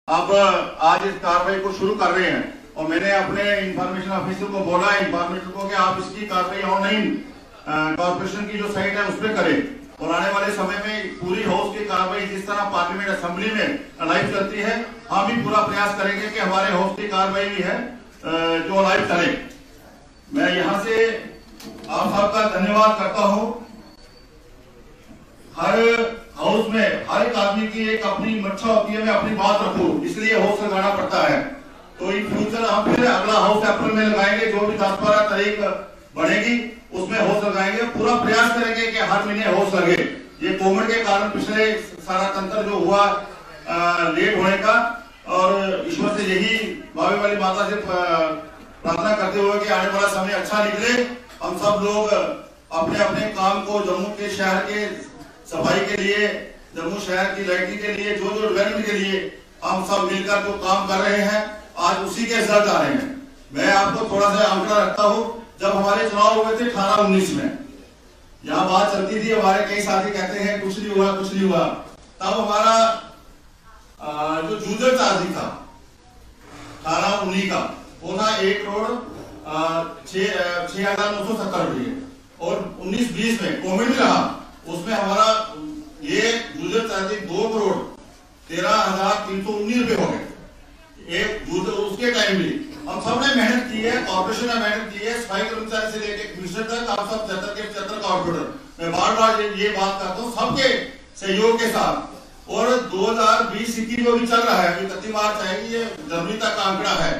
अब आज इस कार्रवाई को शुरू कर रहे हैं और मैंने अपने इंफॉर्मेशन ऑफिसर को बोला है इंफॉर्मेशन को कि आप इसकी कार्रवाई ऑनलाइन कॉर्पोरेशन की जो साइट है उस पर करें और आने वाले समय में पूरी हाउस की कार्रवाई जिस तरह पार्लियामेंट असेंबली में लाइव चलती है हम भी पूरा प्रयास करेंगे कि हमारे हाउस की कार्रवाई भी है जो लाइव चले। मैं यहाँ से आप सबका धन्यवाद करता हूँ। हर हाउस में हर एक आदमी की एक अपनी इच्छा होती है मैं अपनी बात रखूं, इसलिए हाउस लगाना पड़ता है। तो इन फ्यूचर हम फिर अगला हाउस अप्रैल में लगाएंगे, जो भी 10-12 तारीख बढ़ेगी उसमें हाउस लगाएंगे। पूरा प्रयास करेंगे कि हर महीने हाउस लगे। ये कोविड के कारण पिछले सारा तंत्र जो हुआ लेट होने का, और ईश्वर से यही भावे वाली माता से प्रार्थना करते हुए कि आने वाला समय अच्छा निकले। हम सब लोग अपने अपने काम को जम्मू के शहर के सफाई के लिए, जम्मू शहर की लाइटिंग के लिए, जो डेवलपमेंट के लिए हम सब मिलकर जो काम कर रहे हैं आज उसी के रिजल्ट आ रहे हैं। मैं आपको थोड़ा सा आंकड़ा रखता हूँ। जब हमारे चुनाव हुए थे 18-19 में, यहाँ बात चलती थी, हमारे कई साथी कहते हैं कुछ नहीं हुआ कुछ नहीं हुआ। तब हमारा जो यूजर चार्जिंग था 18-19 का वो था 1,06,970 रुपये और 19-20 में कोविड में रहा, उसमें हमारा ये यूजर चार्जिंग 2,13,319 रुपये हो गए एक यूजर। उसके टाइम भी हम सब ने मेहनत की है, कॉर्पोरेशन ने मेहनत की है, सफाई कर्मचारी से लेकर कमिश्नर तक आप सब 75 कॉर्पोरेटर, मैं बार बार ये बात करता हूँ सबके सहयोग के साथ। और 2020-21 जो भी चल रहा है, अभी 31 मार्च आएगी, ये जनवरी तक का आंकड़ा है।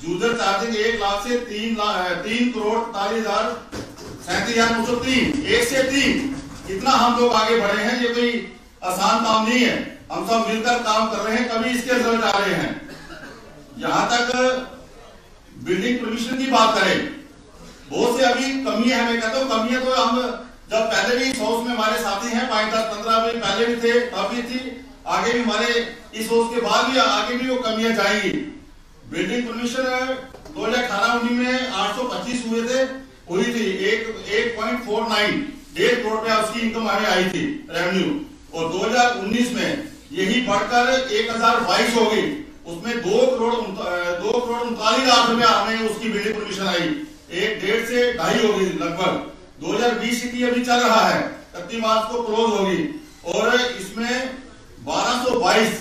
यूजर चार्जिंग 1 लाख से 3,37,903 1 से 3 इतना हम लोग आगे बढ़े हैं। ये कोई आसान काम नहीं है, हम सब मिलकर काम कर रहे हैं, तभी इसके रिजल्ट आ रहे हैं। यहां तक बिल्डिंग परमिशन की बात करें, बहुत से अभी कमी है। मैं कहता हूँ कमियां तो हम जब पहले भी इस हाउस में हमारे साथी हैं 5-10-15 में पहले भी थे, तब भी थी, आगे भी हमारे इस हाउस के बाद भी आगे भी वो कमियां जाएंगी। बिल्डिंग परमिशन 2018-19 में 825 हुए थे, हुई थी 1.49 1.5 करोड़ रुपया उसकी इनकम हमें आई थी रेवेन्यू। और 2019 में यही बढ़कर 1022 हो गई, उसमें 2 करोड़ 39 लाख रुपया हमें उसकी बिल्डिंग परमिशन आई, 1.5 से 2.5 हो गई लगभग। 2020 की अभी चल रहा है, 31 मार्च को क्लोज होगी और इसमें 1222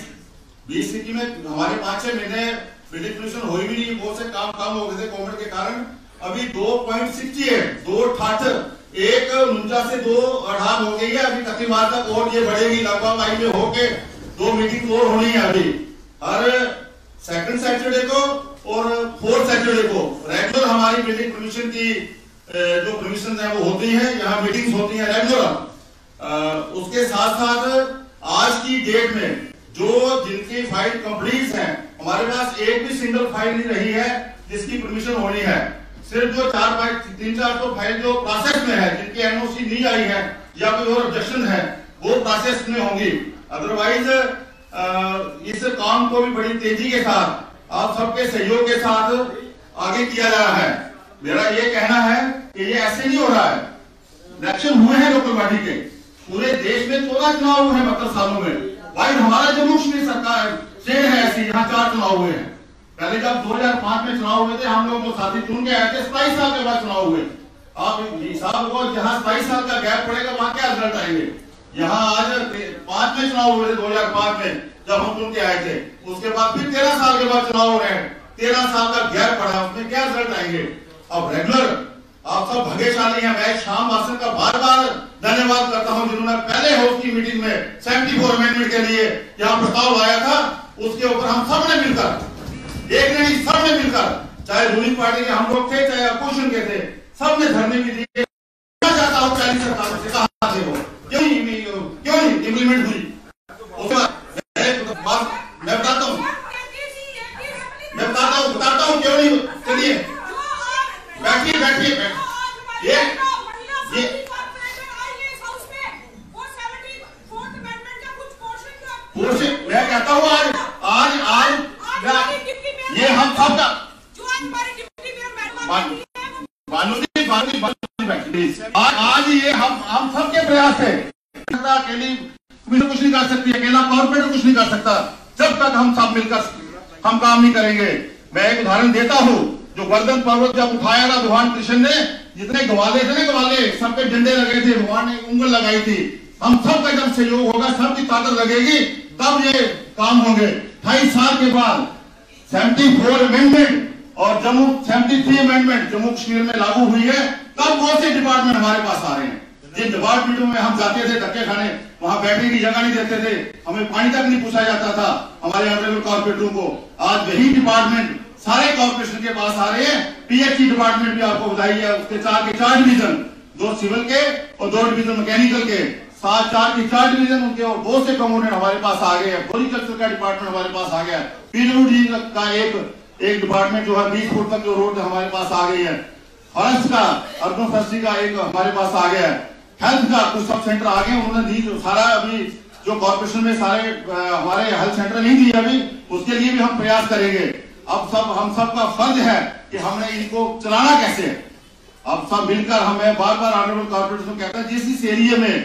20 में हमारे 5-6 महीने बिल्डिंग परमिशन हुई भी नहीं, बहुत से काम कम हो गए थे कोविड के कारण। अभी 2.68 2.68 1.49 से 2.8 हो गई है। अभी 31 मार्च तक और ये बढ़ेगी, लगभग आई में होके 2 मीटिंग और होनी है। अभी हर सेकंड सैटरडे को और 4th सैटरडे को रेगुलर हमारी बिल्डिंग परमिशन की जो परमिशन है वो होती है, यहाँ मीटिंग्स होती हैं रेगुलर। उसके साथ साथ आज की डेट में जो जिनकी फाइल कंप्लीट है, हमारे पास एक भी सिंगल फाइल नहीं रही है जिसकी परमिशन होनी है। सिर्फ जो 3-4 फाइल जो प्रोसेस में है, जिनकी एनओसी नहीं आई है या कोई और ऑब्जेक्शन है, वो प्रोसेस में होंगी। अदरवाइज इस काम को भी बड़ी तेजी के साथ आप सबके सहयोग के साथ आगे किया जा रहा है। मेरा ये कहना है कि ये ऐसे नहीं हो रहा है। इलेक्शन हुए हैं लोकल बॉडी के, पूरे देश में 14 चुनाव हुए हैं 72 सालों में। भाई हमारा जम्मू कश्मीर सरकार स्टेट है ऐसी, यहाँ 4 चुनाव हुए हैं। पहले जब 2005 में चुनाव हुए थे, हम लोग जो साथी चुन के आए थे, 27 साल के बाद चुनाव हुए। आप हिसाब को जहाँ 27 साल का गैप पड़ेगा वहां क्या रिजल्ट आएंगे। यहाँ आज 5 में चुनाव हुए थे 2005 में जब हम चुन के आए थे, उसके बाद फिर 13 साल के बाद चुनाव हो रहे हैं। 13 साल का गैप पड़ा, उसमें क्या रिजल्ट आएंगे। अब रेगुलर आप सब भाग्यशाली हैं। मैं श्याम वासन का बार बार धन्यवाद करता हूं, जिन्होंने पहले हाउस की मीटिंग में 74 अमेंडमेंट के लिए यहाँ प्रस्ताव आया था, उसके ऊपर हम सब ने मिलकर, एक ने नहीं सब ने मिलकर, चाहे रूलिंग पार्टी के हम लोग थे चाहे अपोजिशन के थे, सब ने धरने भी दिए। चाहता हूँ पहली सरकार से कहा थे वो क्यों नहीं इम्प्लीमेंट हुई। उसके बाद मैं बताता हूँ क्यों नहीं। चलिए बैठिए मैं कहता हूँ आज ये हम सब का आज ये हम सबके प्रयास है। अकेली कुछ नहीं कर सकती, अकेला कॉर्पोरेट कुछ नहीं कर सकता। जब तक हम सब मिलकर हम काम नहीं करेंगे। मैं एक उदाहरण देता हूं, जो वर्धन पर्वत जब उठाया था भगवान कृष्ण ने, जितने ग्वाले थे ना, ग्वाले सब पे डंडे लगे थे, भगवान ने उंगल लगाई थी। हम सब का जब सहयोग होगा, सबकी ताकत लगेगी, तब ये काम होंगे। 28 साल के बाद 74 अमेंडमेंट और जम्मू 73 अमेंडमेंट जम्मू कश्मीर में लागू हुई है, तब कौन से डिपार्टमेंट हमारे पास आ रहे हैं? जिन डिपार्टमेंटों में हम जाते थे धक्के खाने, वहां बैठने की जगह नहीं देते थे, हमें पानी तक नहीं पूछा जाता था हमारे ऑनरेबल कॉर्पोरेटरों को। आज वही डिपार्टमेंट सारे कॉर्पोरेशन के पास आ रहे हैं। पीएचई डिपार्टमेंट भी आपको बताई है, उसके 4 के 4 डिवीजन, 2 सिविल के और 2 डिवीजन मैकेनिकल के, 4 के 4 डिवीजन उनके और 2 से कंपोनेंट हमारे पास आ गए हैं। हॉर्टिकल्चर का डिपार्टमेंट हमारे पास आ गया है। पीडब्ल्यूडी का एक डिपार्टमेंट जो है 20 फुट तक जो रोड हमारे पास आ गई है। फॉरेस्ट का, अर्बन फॉरेस्ट्री का एक हमारे पास आ गया है। हेल्थ का कुछ सब सेंटर आ गए, उन्होंने दी सारा, अभी जो कॉर्पोरेशन में सारे हमारे हेल्थ सेंटर नहीं दिए अभी, उसके लिए भी हम प्रयास करेंगे। अब हम सब का फर्ज है कि हमने इनको चलाना कैसे है। अब सब मिलकर, हमें बार बार ऑनरेबल कॉर्पोरेशन कहता है जिस इस एरिया में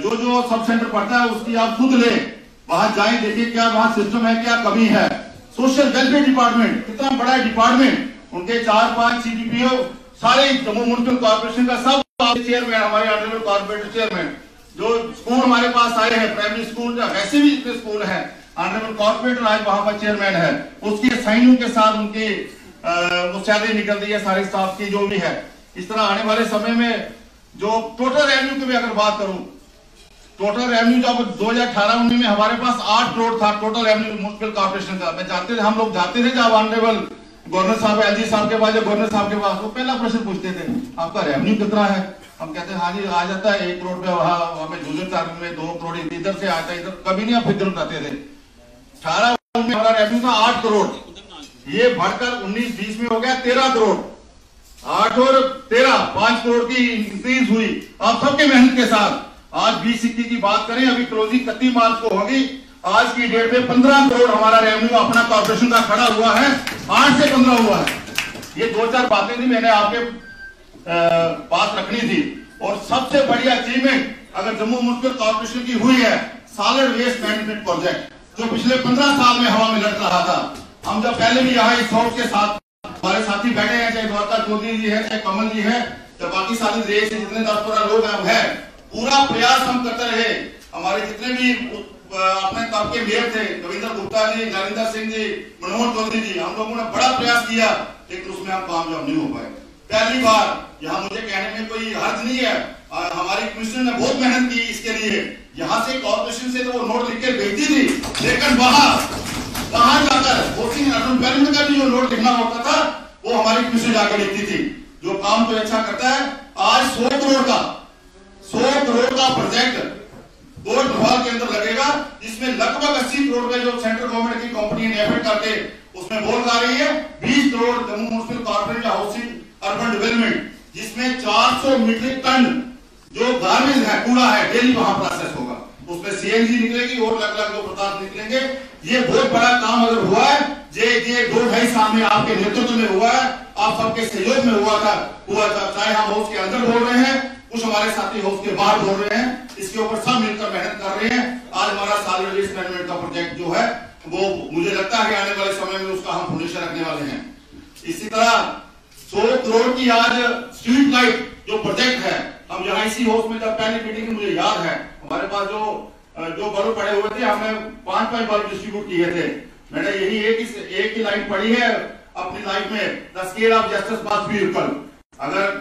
जो सब सेंटर पड़ता है उसकी आप खुद ले, वहां जाए, देखिए क्या वहां सिस्टम है, क्या कमी है। सोशल वेलफेयर डिपार्टमेंट कितना बड़ा डिपार्टमेंट, उनके 4-5 सीडीपीओ सारे जम्मू म्युनिसिपल कॉर्पोरेशन का सब चेयरमैन, हमारे ऑनरेबल कॉर्पोरेटर चेयरमैन, जो स्कूल हमारे पास आए हैं, प्राइमरी स्कूल, वैसे भी जितने स्कूल हैं, ऑनरेबल कॉर्पोरेटर आज वहां पर चेयरमैन है, उसके साइनों के साथ उनकी वो सैलरी निकल रही है सारे स्टाफ की जो भी है। इस तरह आने वाले समय में जो टोटल रेवेन्यू की भी अगर बात करूं, टोटल रेवेन्यू जब 2018-19 में हमारे पास 8 करोड़ था टोटल रेवेन्यू म्युनिसिपल कॉर्पोरेशन का। हम लोग जाते थे जब ऑनरेबल गवर्नर साहब, एलजी साहब के पास, गवर्नर साहब के पास, वो पहला प्रश्न पूछते थे आपका रेवेन्यू कितना है। हम कहते हैं हाँ जी आ जाता है 1 करोड़ रुपया, वहां हमें जूझन चार्ज में 2 करोड़ इधर से आता है, इधर कभी नहीं आप फिक्र करते थे। 18 में हमारा रेवेन्यू था 8 करोड़, ये बढ़कर 19-20 में हो गया 13 करोड़। 8 और 13 5 करोड़ की इंक्रीज हुई आप सबके मेहनत के साथ। आज 20-21 की बात करें, अभी क्लोजिंग 31 मार्च को होगी, आज की डेट में 15 करोड़ हमारा रेवेन्यू अपना कॉर्पोरेशन का खड़ा हुआ है, 8 से 15 हुआ है। ये 2-4 बातें थी मैंने आपके पास रखनी थी। और सबसे बड़ी अचीवमेंट अगर जम्मू म्युनिसिपल कॉर्पोरेशन की हुई है, सॉलिड वेस्ट मैनेजमेंट प्रोजेक्ट, जो पिछले 15 साल में हवा में लटक रहा था। हम जब पहले भी यहाँ इस हाउस के साथ हमारे साथी बैठे हैं, चाहे द्वारका चौधरी जी है, चाहे कमल जी है, चाहे बाकी सारे देश से जितने 10-15 लोग हैं, पूरा प्रयास हम करते रहे। हमारे जितने भी अपने तब के मेयर थे, रविंद्र गुप्ता जी, नरेंद्र सिंह जी, मनोहर चौधरी जी, हम लोगों ने बड़ा प्रयास किया, लेकिन उसमें हम कामयाब नहीं हो पाए। पहली बार, यहाँ मुझे कहने में कोई हर्ज नहीं है, हमारी कमिश्नर ने बहुत मेहनत की इसके लिए। यहाँ से कॉर्पोरेशन से तो वो नोट लिख के भेजती थी, लेकिन वहां जाकर होसिंग डेवलपमेंट का भी जो नोट लिखना होता था वो हमारी कमिश्नर जाकर लिखती थी। जो काम तो अच्छा करता है। आज 100 करोड़ का प्रोजेक्ट कोर्ट विभाग के अंदर लगेगा, जिसमें लगभग 80 करोड़ रुपए जो सेंट्रल गवर्नमेंट की कंपनी ने एफर्ट करके उसमें बोल आ रही है। 20 crore Jammu municipal corporation housing urban development, जिसमें 400 मीट्रिक टन जो गार्बेज है, कूड़ा है, डेली वहां प्रोसेस होगा, उसमें सीएनजी निकलेगी और अलग-अलग जो पदार्थ निकलेंगे। ये बहुत बड़ा काम अगर हुआ है, ये 2-2.5 साल में आपके नेतृत्व में हुआ है, आप सबके सहयोग में हुआ था। चाहे हम हाउस के अंदर बोल रहे हैं, कुछ हमारे साथी हाउस के बाहर बोल रहे हैं, इसके ऊपर सब मिलकर मेहनत कर रहे हैं। आज हमारा सॉलिड वेस्ट मैनेजमेंट का प्रोजेक्ट जो है वो मुझे लगता है आने वाले समय में उसका हम फिनिशर रखने वाले हैं। इसी तरह 100 करोड़ की आज स्ट्रीट लाइट जो प्रोजेक्ट है, हम यहाँ इसी हाउस में जब पहली मीटिंग मुझे याद है, हमारे पास जो बल्ब पड़े हुए थे, हमने 5-5 बल्ब डिस्ट्रीब्यूट किए थे। मैंने यही एक ही लाइन पढ़ी है अपनी लाइफ में, the scale of justice must be equal. अगर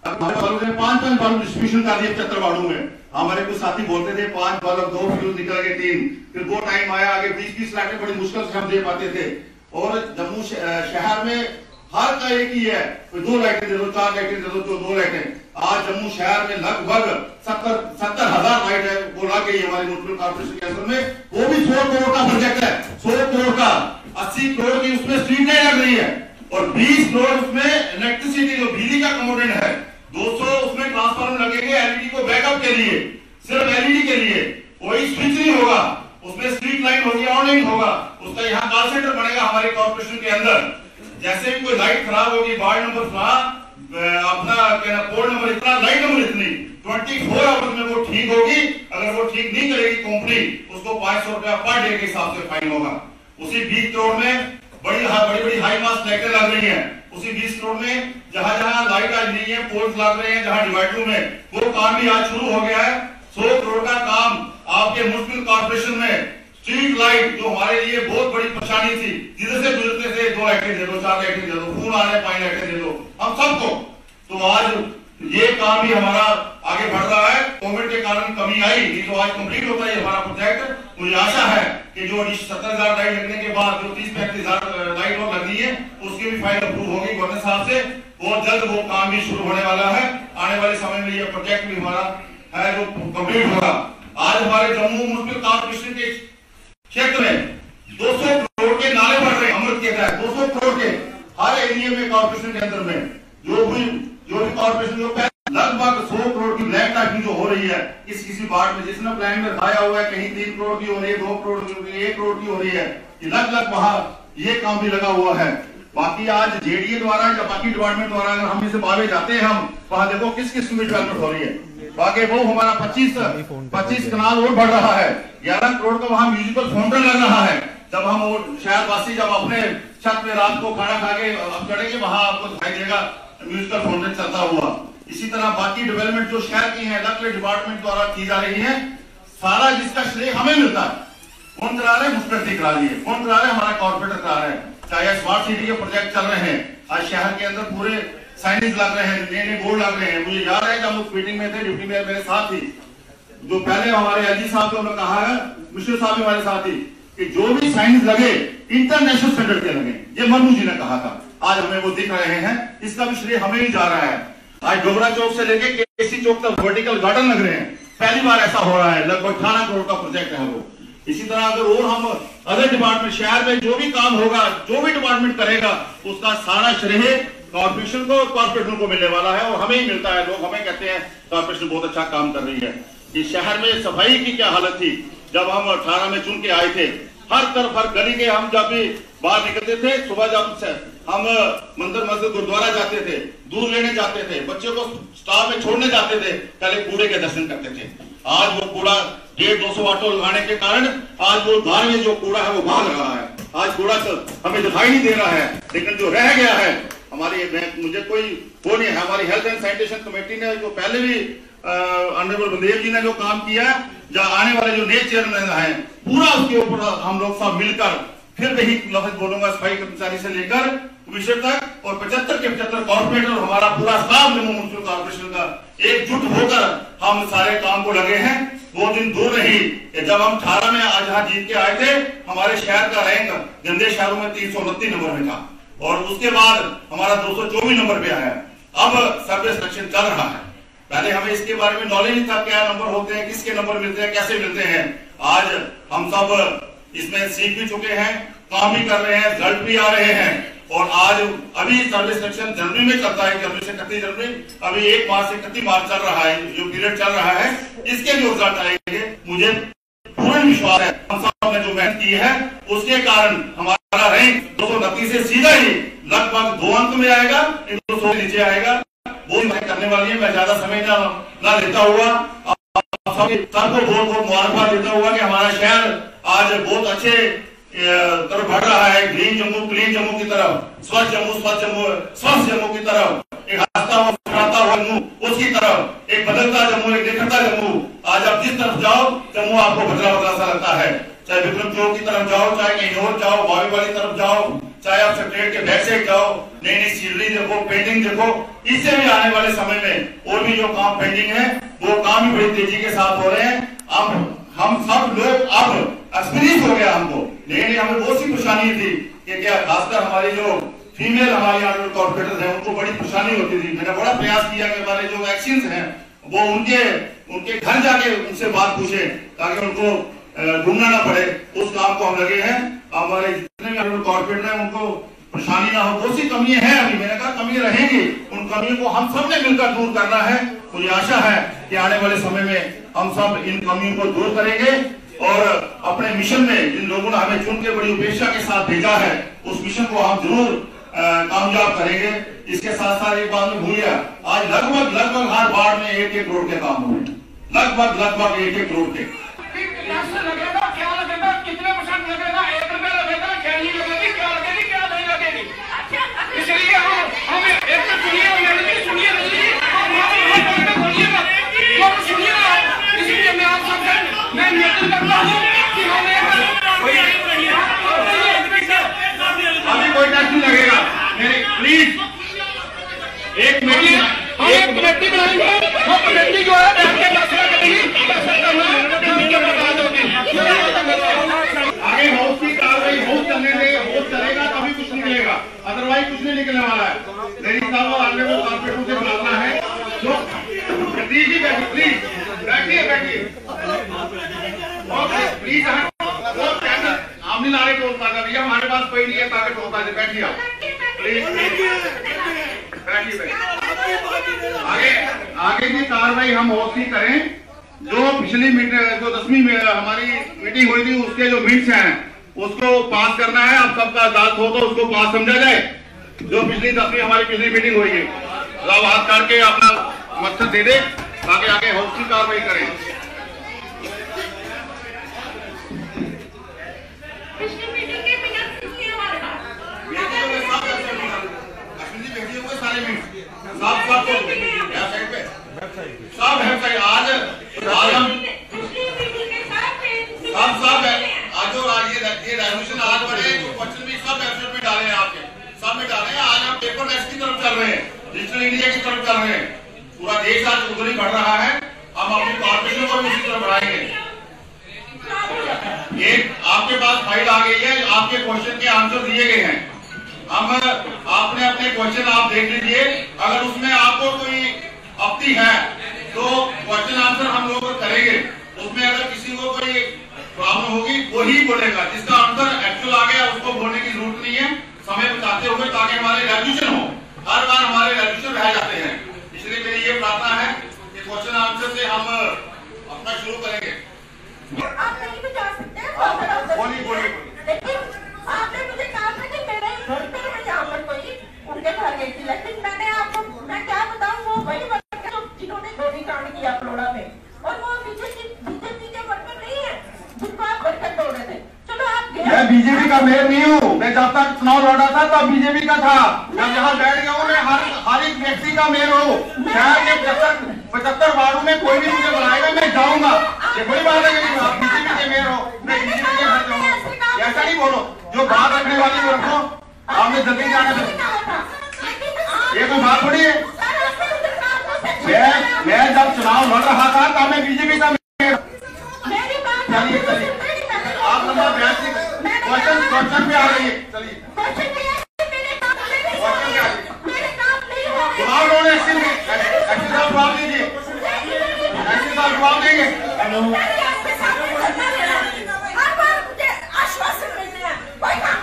हमारे बल्ब ने 5-5 बल्ब डिस्ट्रीब्यूशन कर दिए चक्रवाड़ों में, हमारे कुछ साथी बोलते थे 5 बल्ब 2 फ्यूज निकल गए 3, फिर वो टाइम आया आगे 20-20 लाइटें बड़ी मुश्किल से हम दे पाते थे। और जम्मू शहर में हर का एक ही है, 2 लाइटें दे दो, 4 लाइटें दे दो, 2 लाइटें। आज जम्मू शहर में लगभग 70,000 लाइट है, वो लग गई हमारे म्युनिसिपल कॉर्पोरेशन के अंदर में। वो भी 100 करोड़ का प्रोजेक्ट है, 100 करोड़ का, 80 करोड़ की उसमें स्ट्रीट लाइट लग रही है, और 20 करोड़ उसमें इलेक्ट्रिसिटी जो बिजली का कंपोनेंट है, 200 उसमें ट्रांसफार्मर लगेंगे एलईडी को बैकअप के लिए, सिर्फ एलईडी के लिए। कोई स्विच नहीं होगा, उसमें स्ट्रीट लाइट होगी, ऑनलाइन होगा, उसका यहाँ कॉल सेंटर बनेगा हमारे कॉर्पोरेशन के अंदर। जैसे भी कोई लाइट खराब होगी, वार्ड नंबर अपना पोर्ट नंबर इतना, लाइट नंबर इतनी, 24 आवर्स में वो ठीक होगी। अगर वो ठीक नहीं करेगी कंपनी, उसको 500 रुपया पर डे के हिसाब से फाइन होगा। उसी 20 करोड़ में बड़ी बड़ी हाई मास लाइटें लग रही हैं। उसी 20 करोड़ में जहां जहां लाइट आज नहीं है, पोल्स लग रहे हैं जहां डिवाइडरों में, वो काम भी आज शुरू हो गया है। 100 करोड़ का काम आपके मुश्किल कॉर्पोरेशन में स्ट्रीट लाइट, जो हमारे लिए बहुत बड़ी परेशानी थी, जिधर से गुजरते थे 2 लाइटें दे दो, 4 लाइटें दे दो, खून आ रहे 5 लाइटें दे दो हम सबको, तो आज ये काम भी हमारा आगे बढ़ रहा है। कोविड के कारण कमी आई, नहीं तो आज कंप्लीट होता है हमारा प्रोजेक्ट। मुझे आशा है कि जो 70,000 लाइट लगने के बाद जो 30-35,000 लाइट और लगनी है, उसकी भी फाइल अप्रूव होगी गवर्नर साहब से। बहुत जल्द वो काम भी शुरू होने वाला है। आने वाले समय में ये प्रोजेक्ट भी हमारा है जो कंप्लीट होगा। आज हमारे जम्मू म्युनिसिपल कॉर्पोरेशन के क्षेत्र में 200 करोड़ के नाले बढ़ रहे हैं अमृत के तहत। 200 करोड़ के हर एरिया में कॉर्पोरेशन के अंदर में जो भी कॉर्पोरेशन जो लगभग 100 करोड़ की ब्लैक टॉपिंग जो हो रही है किसी वार्ड में, जिसने प्लान में दिखाया हुआ है, कहीं 3 करोड़ की हो रही है, 2 करोड़ की हो रही है, 1 करोड़ की हो रही है, लगभग वहां ये काम भी लगा हुआ है। बाकी आज जेडीए द्वारा या बाकी डिपार्टमेंट द्वारा अगर हम इसे बावे जाते हैं, हम वहां देखो किस किस की डेवलपमेंट हो रही है। बाकी वो हमारा 25 कनाल और बढ़ रहा है। 11 करोड़ का वहां म्यूजिकल फाउंटेन लग रहा है। जब हम शहर वासी जब अपने छत में रात को खाना खा के अब चढ़ेंगे, वहां आपको दिखाई देगा म्यूजिकल फाउंटेन चलता हुआ। इसी तरह बाकी डेवलपमेंट जो शहर की है अलग डिपार्टमेंट द्वारा की जा रही है, सारा जिसका श्रेय हमें मिलता है। कौन करा रहे? मुख्यमंत्री करा रही है। कौन करा रहे? हमारा कॉर्पोरेटर करा रहे हैं। चाहे स्मार्ट सिटी के प्रोजेक्ट चल रहे हैं, आज शहर के अंदर पूरे साइनेज लग रहे हैं, नए नए बोर्ड लग रहे हैं। मुझे याद है जब हम उस मीटिंग में थे, डिप्टी मेयर मेरे साथ ही, जो पहले हमारे एलजी साहब ने कहा है, मिश्र साहब भी हमारे साथ ही, कि जो भी साइंस लगे इंटरनेशनल स्टैंडर्ड के लगे। ये मनु जी ने कहा था, आज हमें वो दिख रहे हैं। इसका भी श्रेय हमें ही जा रहा है। आज डोगरा चौक से लेके केसी चौक तक वर्टिकल गार्डन लग रहे हैं। पहली बार ऐसा हो रहा है। लगभग 18 करोड़ का प्रोजेक्ट है वो। इसी तरह अगर और हम अदर डिपार्टमेंट, शहर में जो भी काम होगा, जो भी डिपार्टमेंट करेगा, उसका सारा श्रेय कॉर्पोरेशन को और कॉर्पोरेटरों को मिलने वाला है और हमें ही मिलता है। लोग हमें कहते हैं कॉर्पोरेशन बहुत अच्छा काम कर रही है। कि शहर में सफाई की क्या हालत थी जब हम 18 में चुन के आए थे। हर तरफ हर गली के हम जब भी बाहर निकलते थे, सुबह जब हम मंदिर मस्जिद गुरुद्वारा जाते थे, दूध लेने जाते थे, बच्चों को स्टाफ में छोड़ने जाते थे, पहले कूड़े के दर्शन करते थे। आज वो कूड़ा 150-200 ऑटो लगाने के कारण आज वो धार में जो कूड़ा है वो भाग रहा है। आज कूड़ा हमें दिखाई नहीं दे रहा है। लेकिन जो रह गया है हमारी, मुझे कोई वो नहीं है, हमारी हेल्थ एंड सैनिटेशन कमेटी ने जो पहले भी ऑनरेबल बलदेव जी ने जो काम किया, जहाँ आने वाले जो नए चेयरमैन हैं, पूरा उसके ऊपर हम लोग सब मिलकर, फिर वही लफ्ज बोलूंगा, सफाई कर्मचारी से लेकर विषय तक और 75 के 75 कॉर्पोरेटर और हमारा पूरा स्टाफ जम्मू म्युनिसिपल कॉर्पोरेशन का एकजुट होकर हम सारे काम को लगे हैं। वो दिन दूर नहीं जब हम 18 में आज यहाँ जीत के आए थे, हमारे शहर का रैंक गंदे शहरों में 329 नंबर में था और उसके बाद हमारा 224 नंबर पे आया। अब सर्वे सिलेक्शन चल रहा है। पहले हमें इसके बारे में नॉलेज नहीं था, क्या नंबर होते हैं, किसके नंबर मिलते हैं, कैसे मिलते हैं। आज हम सब इसमें सीख भी चुके हैं, काम भी कर रहे हैं, रिजल्ट भी आ रहे हैं। और आज अभी सर्विस सिलेक्शन जनवरी में चलता है, जनवरी से 31 जनवरी, अभी 1 मार्च से 31 मार्च चल रहा है, जो पीरियड चल रहा है, इसके जो रिजल्ट आएंगे, मुझे पूर्ण विश्वास है हम सब ने जो मेहनत की है उसके कारण हमारा रैंक 229 से सीधा ही लगभग 2 अंक में आएगा, 200 से नीचे आएगा। वो करने वाली है। मैं ज्यादा समय ना लेता हुआ सबको बहुत बहुत मुबारकबाद देता हुआ कि हमारा शहर आज बहुत अच्छे तरफ बढ़ रहा है। ग्रीन जम्मू, क्लीन जम्मू की तरफ, स्वच्छ जम्मू, स्वस्थ जम्मू की तरफ, एक हंसता हुआ मुस्कुराता हुआ जम्मू उसकी तरफ, एक बदलता जम्मू, एक निखरता जम्मू। आज आप जिस तरफ जाओ जम्मू आपको बदला बदला सा लगता है। चाहे विक्रम चौक की तरफ जाओ, चाहे कहीं और जाओ, बावी वाली तरफ जाओ, चाहे आप सेक्रेटरीट के बैक साइड जाओ, नई नई सीनरी देखो, पेंटिंग देखो। इससे भी आने वाले समय में और भी जो काम पेंडिंग है वो काम भी बड़ी तेजी के साथ हो रहे हैं। अब हम सब लोग अब एक्सपीरियंस हो गया हमको, लेकिन हमें बहुत सी परेशानी थी कि क्या खासकर हमारी जो फीमेल हमारी कॉर्पोरेटर है उनको बड़ी परेशानी होती थी। मैंने बड़ा प्रयास किया कि हमारे जो वैक्सीन हैं वो उनके घर जाके उनसे बात पूछे ताकि उनको ढूंढना ना पड़े। उस काम को हम लगे हैं। हमारे जितने भी कॉर्पोरेट है उनको परेशानी ना हो। बहुत सी कमियां हैं, अभी मैंने कहा कमियां रहेंगी, उन कमियों को हम सब ने मिलकर दूर करना है। मुझे आशा है कि आने वाले समय में हम सब इन कमियों को दूर करेंगे और अपने मिशन में जिन लोगों ने हमें चुन के बड़ी उपेक्षा के साथ भेजा है उस मिशन को हम जरूर कामयाब करेंगे। इसके साथ साथ एक बात में भूल गया, आज लगभग हर वार्ड में 1-1 करोड़ के काम हो रहे हैं, लगभग 1-1 करोड़ के। लगेगा क्या लगेगा, कितने % लगेगा, 1 रुपया लगेगा, कैली लगेगी, क्या लगेगी, क्या नहीं लगेगी। इसलिए हम एक तो सुनिए इसलिए मैं आप सबसे मैं निवेदन करता हूँ कि हमें अभी कोई टैक्स नहीं लगेगा, मेरे प्लीज एक कमेटी बनाएंगे, वो कमेटी जो है आगे हाउस की कार्रवाई हाउस चलने दे, हाउस चलेगा तभी कुछ निकलेगा, अदरवाइज कुछ नहीं निकलने वाला है। मेरी साहब और अन्य को कारपोरेटरों से बुलाना है, जो प्लीज बैठिए ओके प्लीज। हम नहीं ला रहे टोल प्लाजा भैया, हमारे पास कोई नहीं है ताकि टोल प्लाजा, बैठिए आप प्लीज बैठिए। आगे की कार्रवाई हम हाउस की करें। जो पिछली जो 10वीं हमारी मीटिंग हुई थी उसके जो मिनट्स हैं उसको पास करना है। आप सबका दाद हो तो उसको पास समझा जाए। जो पिछली 10वीं हमारी पिछली मीटिंग हुई है, सब हाथ करके अपना मकसद दे दे ताकि आगे हाउस की कार्रवाई करें। पिछली मीटिंग के मिनट किसके हमारे पास सारे मिनट सब है। आज हम सब है आज और ये रेजोल्यूशन आज बढ़े जो क्वेश्चन भी सब वेबसाइट में डाले हैं, आपके सब में डाले हैं। आज हम पेपरलेस की तरफ चल रहे हैं, डिजिटल इंडिया की तरफ चल रहे हैं। पूरा देश आज उधर ही बढ़ रहा है, हम अपनी कॉर्पोरेशन को भी उसी तरफ बढ़ाएंगे। एक आपके पास फाइल आ गई है, आपके क्वेश्चन के आंसर दिए गए हैं। हम आपने अपने क्वेश्चन आप देख लीजिए, अगर उसमें आपको कोई आपत्ति है तो क्वेश्चन आंसर हम लोग करेंगे। उसमें अगर किसी को कोई प्रॉब्लम होगी वही बोलेगा, जिसका आंसर एक्चुअल आ गया उसको बोलने की जरूरत नहीं है, समय बचाते हुए, ताकि हमारे रेजोल्यूशन हो। हर बार हमारे रेजोल्यूशन रह जाते हैं, इसलिए मेरी ये प्रार्थना है कि क्वेश्चन आंसर से हम अपना शुरू करेंगे। आप नहीं बचा सकते, बोलिए। लेकिन आपने मुझे कहा था कि मेरे घर पे मैं यहाँ पर कोई उनके घर गई थी, लेकिन मैंने आपको मैं क्या बताऊँ, वो वही वर्कर जो जिन्होंने गोलीकांड किया पलोड़ा में, और वो बीजेपी के वर्कर नहीं है जिनको आप वर्कर तोड़े थे। चलो आप मैं बीजेपी का मेयर नहीं हूँ, मैं जब तक चुनाव लड़ा था तब बीजेपी का था। जब यहाँ बैठ गया हूँ मैं हर एक व्यक्ति का मेयर हूँ। शहर के 75 वार्डों में कोई भी मुझे बुलाएगा मैं जाऊंगा। ये बड़ी बात है कि आप बीजेपी के मेयर हो, मैं बीजेपी के घर जाऊंगा, ऐसा नहीं बोलो। जो बात रखने वाली वो रखो, आपने जल्दी जाना है, ये कोई बात थोड़ी है। मैं जब चुनाव लड़ रहा था तब मैं बीजेपी का मेयर। चलिए आप नंबर 82 क्वेश्चन पे आ रही है, चलिए जवाब दीजिए, जवाब देंगे। आश्वासन मिलते हैं, कोई काम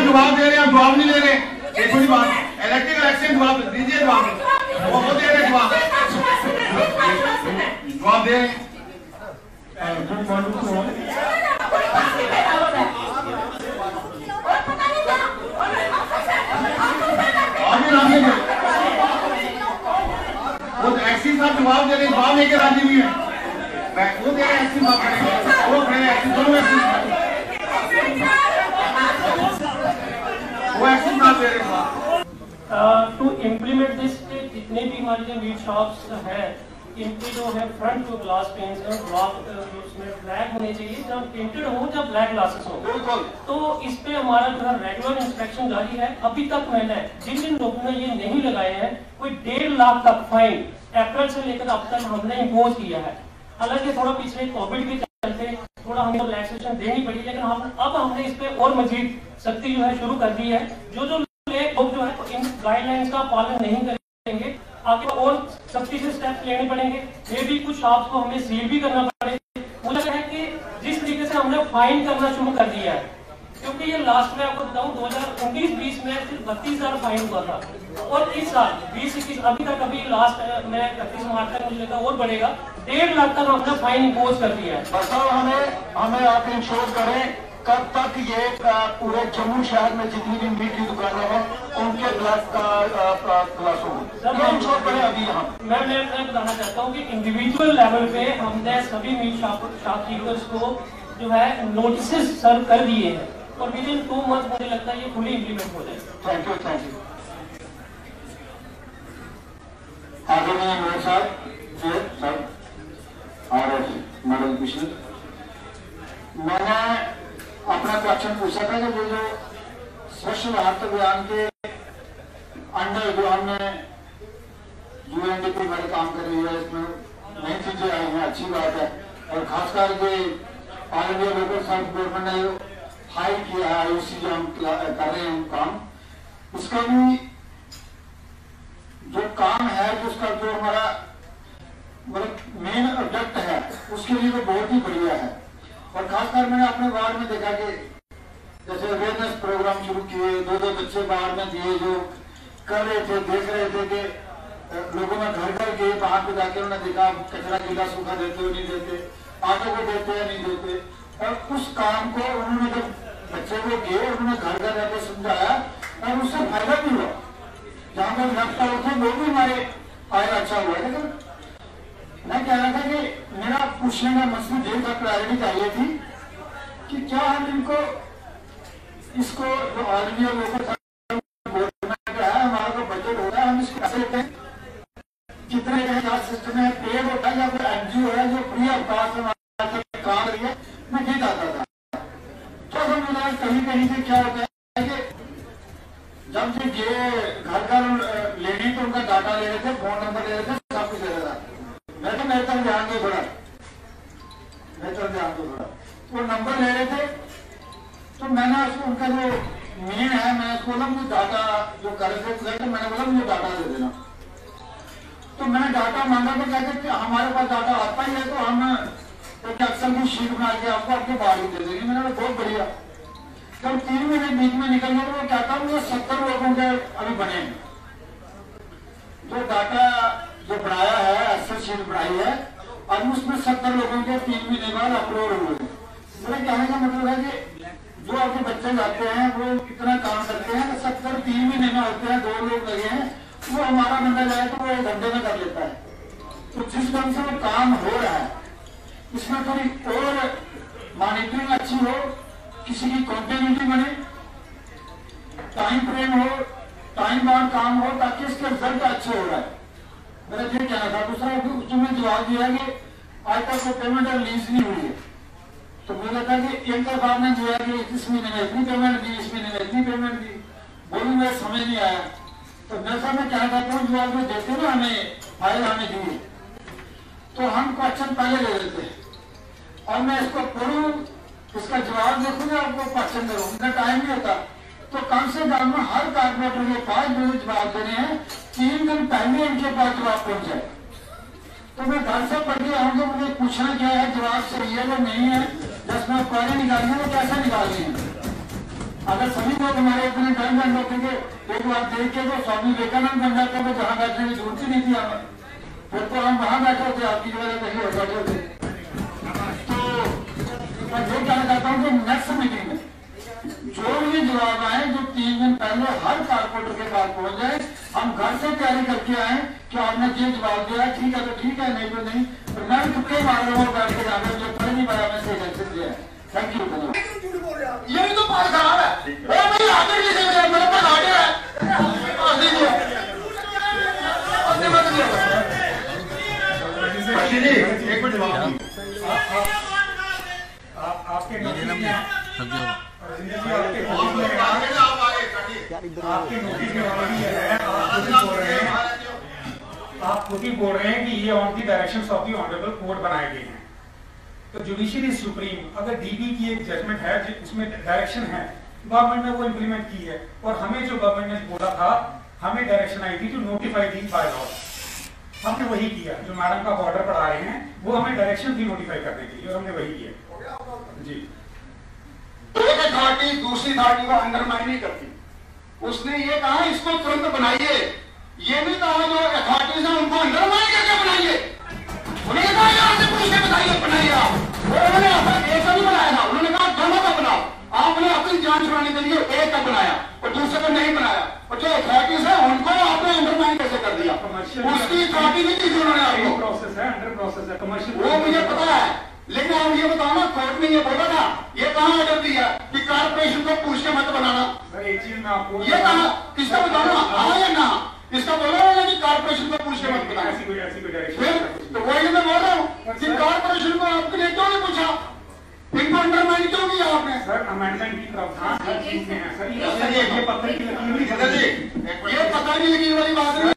जवाब दे रहे हैं, जवाब नहीं दे रहे, ये थोड़ी बात। इलेक्ट्रिकल एक्शन जवाब दीजिए, जवाब वो दे रहे, जवाब दे रहे हैं। वो एक्शन साहब जवाब दे रहे, जवाब लेके राजी हुई है, वो दे रहे एक्शन साहब करेंगे, वो खड़े एक्शन दोनों एक्शन टू इम्प्लीमेंट दिस, जितने भी हमारे जो मीट शॉप्स है इनके जो है फ्रंट जो ग्लास पेन्स है ब्लॉक उसमें ब्लैक होने चाहिए, जब प्रिंटेड हो जब ब्लैक ग्लासेस हो। तो इस पे हमारा जो है रेगुलर इंस्पेक्शन जारी है। अभी तक मैंने जिन जिन लोगों ने ये नहीं लगाए हैं कोई 1.5 लाख तक फाइन अप्रैल से लेकर अब तक हमने इम्पोज किया है। हालांकि थोड़ा पिछले कोविड के चलते थोड़ा हमें रिलैक्सेशन देनी पड़ी, लेकिन अब हमने इस पे और मजीद सख्ती जो है शुरू कर दी है। जो लोग जो है इन गाइडलाइंस का पालन नहीं करेंगे आगे और सख्ती से स्टेप लेने पड़ेंगे। ये भी कुछ शॉप्स को हमें सील भी करना पड़ेगा। मुझे लगता है कि जिस तरीके से हमने फाइन करना शुरू कर दिया है क्योंकि ये लास्ट में आपको बताऊं 2019-20 में सिर्फ 32,000 फाइन हुआ था, और इस साल 2021 अभी तक, अभी लास्ट में 31 मार्च तक मुझे लगता और बढ़ेगा, 1.5 लाख तक हमने फाइन इम्पोज कर दिया है। हमें आप इंश्योर करें कब तक ये पूरे जम्मू शहर में जितनी भी मीट की दुकानें हैं उनके खिलाफ क्लास होगी, इंश्योर करें अभी यहाँ। मैं बताना चाहता हूँ कि इंडिविजुअल लेवल पे हमने सभी मीट शॉपकीपर्स को जो है नोटिस सर्व कर दिए हैं, और विद इन 2 मंथ मुझे लगता है ये फुली इम्प्लीमेंट हो जाएगा। Thank you. आदरणीय मेयर साहब और मैडम कृष्ण, मैंने अपना क्वेश्चन पूछा था कि जो स्वच्छ भारत अभियान के अंडर जो हमने UNDP वाले काम कर रही है, इसमें नई चीजें आई हैं, अच्छी बात है, और खासकर के all India local service government ने हाई किया है IOC जो हम कर रहे हैं काम, उसका भी जो काम है, उसका जो हमारा मतलब मेन ऑब्जेक्ट है, उसके लिए तो बहुत ही बढ़िया है। और खासकर मैंने अपने वार्ड में देखा कि जैसे अवेयरनेस प्रोग्राम शुरू किए, 2 बच्चे वार्ड में दिए जो कर रहे थे, देख रहे थे कि लोगों में घर घर गए, वहां पे जाके उन्होंने देखा कचरा गीला सूखा देते हो नहीं देते, आटे को देते या नहीं देते, और उस काम को उन्होंने जब बच्चे को गए उन्होंने घर घर जाके समझाया और उससे फायदा भी हुआ। जहाँ पर लगता होता वो भी हमारे फायदा अच्छा हुआ। लेकिन मैं कह रहा था कि मेरा पूछने का मकसद ये था, प्रायोरिटी चाहिए थी कि क्या हम इनको इसको जो ऑल इंडिया लोकल गवर्नमेंट है, हमारा जो बजट होता है, हम इसको कैसे लेते हैं, कितने क्या सिस्टम है, पेड होता है या फिर NGO है जो फ्री ऑफ कॉस्ट काम रही है, मैं ये चाहता था। तो समझा कहीं कहीं से क्या होता है कि जब से ये घर घर लेने तो उनका डाटा ले रहे थे, फोन नंबर ले रहे थे, सब कुछ ले रहा था। मैं तो मेरे तरफ ध्यान दो थोड़ा, वो नंबर ले रहे थे, तो मैंने उसको उनका जो मेन है, मैं उसको बोला मुझे डाटा जो कर रहे थे, तो मैंने बोला मुझे डाटा दे देना। तो मैंने डाटा मांगा तो कहते कि हमारे पास डाटा आता ही है, तो हम तो अक्सर भी शीट बना के आपको आपके बाहर ही दे देंगे। मैंने बोला बहुत बढ़िया। जब 3 महीने बीच में निकल गए तो वो कहता हूँ मुझे 70 लोगों के अभी बने, जो डाटा जो बनाया है, एक्सेल शीट बनाई है, और उसमें 70 लोगों के 3 महीने बाद अपलोड हुए। मेरे कहने का मतलब है कि जो आपके बच्चे जाते हैं वो कितना काम करते हैं, 70 3 महीने में होते हैं, 2 लोग लगे हैं, वो हमारा बंदा जाए तो वो 1 घंटे में कर लेता है। तो जिस ढंग से वो काम हो रहा है, इसमें थोड़ी और मॉनिटरिंग अच्छी हो, किसी की कॉन्टिन्यूटी बने, टाइम फ्रेम हो, टाइम बाउंड काम हो, ताकि इसके रिजल्ट अच्छे हो रहा है। मेरा ये कहना था। दूसरा उसने जवाब दिया कि आज तक वो पेमेंट रिलीज नहीं हुई है, तो मुझे लगा कि एक बार ने जो है कि इस महीने में इतनी पेमेंट दी, इस महीने में इतनी पेमेंट दी, वो भी मेरा समझ नहीं आया। तो मैं साहब मैं कहना चाहता हूँ, जो आप देते ना हमें फाइल हमें दी, तो हम क्वेश्चन पहले ले लेते हैं और मैं इसको पढ़ूँ, इसका जवाब देखूंगा, आपको क्वेश्चन करूँ, इतना टाइम नहीं होता। तो कम से कम हर कारपोरेटर के पास जो जवाब देने हैं 3 दिन पहले इनके पास जवाब पहुंच जाए। तो मैं घर से पढ़ के आऊंगा, मुझे पूछना क्या है, जवाब सही है वो नहीं है, जिसमें क्वेरी निकालनी है वो कैसे निकालनी है। अगर सभी लोग हमारे इतने टाइम बन जाते थे, एक बार देख के तो स्वामी विवेकानंद बन जाते तो जहाँ बैठने की जरूरत ही नहीं थी हमें, फिर तो हम वहां बैठे होते, आपकी जगह कहीं और बैठे होते। तो मैं ये कहना चाहता हूँ कि नेक्स्ट मीटिंग में जो भी जवाब आए, जो 3 दिन पहले हर कारपोरेटर के पास पहुंच जाए, हम घर से तैयारी करके आए कि आपने ये जवाब दिया, ठीक है तो ठीक है, नहीं तो नहीं। तो मैं तुक्के मार रहा हूँ बैठ के जाने, जो पढ़ नहीं पाया मैं सही एक्शन दिया है। Thank you. ये भी तो बात खराब है, मैं आगे किसी में मेरे पास आ गया है, एक मिनट जवाब आपके नोटिस में आप खुद ही बोल रहे हैं कि ये on the directions of the honourable court बनाए गए हैं। तो जुडिशरी सुप्रीम, अगर डीबी की एक जजमेंट है उसमें डायरेक्शन है, गवर्नमेंट ने वो इम्प्लीमेंट की है, और हमें जो गवर्नमेंट ने बोला था, हमें डायरेक्शन आई थी to notify the bylaw, हमने वही किया। जो मैडम का ऑर्डर पढ़ा रहे हैं वो हमें डायरेक्शन भी नोटिफाई करने के लिए, और हमने वही किया जी। एक अथॉरिटी दूसरी अथॉरिटी को अंडरमाइन नहीं करती। उसने ये कहा इसको तुरंत बनाइए, ये नहीं कहा जो अथॉरिटीज है उनको अंडरमाइन करके बनाइए। उन्होंने कहा यहाँ से पूछ के बताइए, बनाइए आप। उन्होंने एक का भी बनाया था, उन्होंने कहा दोनों का बनाओ। आपने अपनी जान छुड़ाने के लिए एक का बनाया और दूसरे का नहीं बनाया, और जो अथॉरिटीज है उनको आपने अंडरमाइन कैसे कर दिया? उसकी अथॉरिटी नहीं दी उन्होंने आपको। प्रोसेस है, अंडर प्रोसेस है, कमर्शियल वो मुझे पता है, लेकिन आप ये बताओ ना, कोर्ट में ये बोला था, ये कहाँ ऑर्डर दिया कि कारपोरेशन को पूछ के मत बनाना? सर एक चीज मैं आपको ये कहा, किसका बताओ ना, हाँ या ना? इसका बोला है कि कारपोरेशन को पूछ के मत बनाना। ऐसी कोई डायरेक्शन फिर तो वही मैं बोल रहा हूँ कि कारपोरेशन को आपके लिए क्यों नहीं पूछा, इनको अंडरमाइन क्यों किया आपने? सर अमेंडमेंट की प्रावधान हर चीज में है सर। ये पत्थर की लकीर ये पता नहीं लकीर वाली बात नहीं।